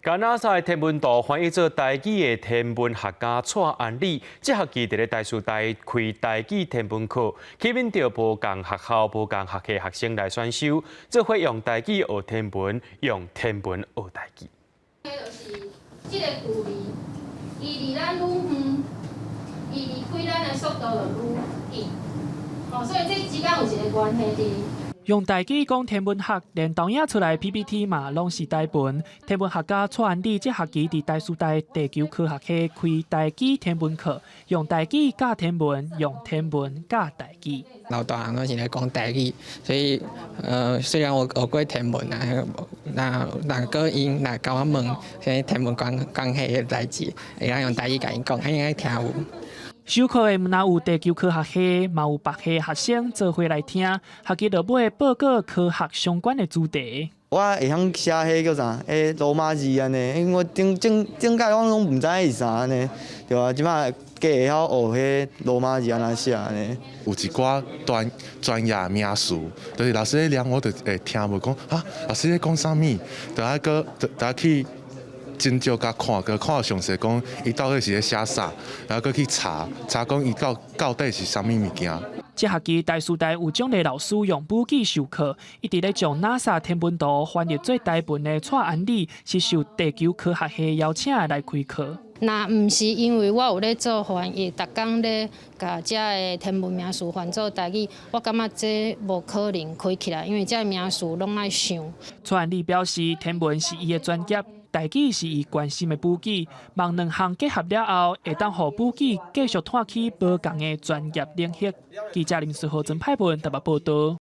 加拿大天文台翻译做台语的天文学家蔡安理，这学期伫咧台师大开台语天文课，吸引到无共学校、无共学系学生来选修，做伙用台语学天文，用天文学台语。就是这个距离，伊离咱愈远，伊离开咱的速度就愈近。所以这之间有一个关系伫。用台语讲天文学，连导演出来 PPT 嘛，拢是台文。天文学家蔡安理这学期伫台师大地球科学系开台语天文课，用台语教天文，用天文教台语。老大人拢是咧讲台语，所以虽然我学过天文啊，那个因来甲我问，像天文关系的代志，会用台语甲因讲，因爱听有。授课的若有地球科学系，嘛有别系学生做伙来听，学期落尾报告科学相关的主题。我会晓写迄叫啥？罗马字安尼，因为我顶届我拢毋知是啥安尼，对啊，即摆加会晓学迄罗马字安怎写安尼。有一寡专业名词，就是老师咧量我就会听无讲啊，老师咧讲啥物，就要去。真少甲看详细讲，伊到底是咧写啥，然后搁去查讲伊到底是啥物物件。这学期台师大有奖励老师用母语授课，一直咧将 NASA 天文图翻译做台文的蔡安理是受地球科学系邀请来开课。那毋是因为我有咧做翻译，逐工咧甲遮个天文名词翻做台语，我感觉这无可能开起来，因为遮名词拢爱想。蔡安理表示，天文是伊的专业。台语是伊关心的母语，望两项结合了后，会当互母语继续探去无同的专业领域。记者林世豪、曾派文台北报道。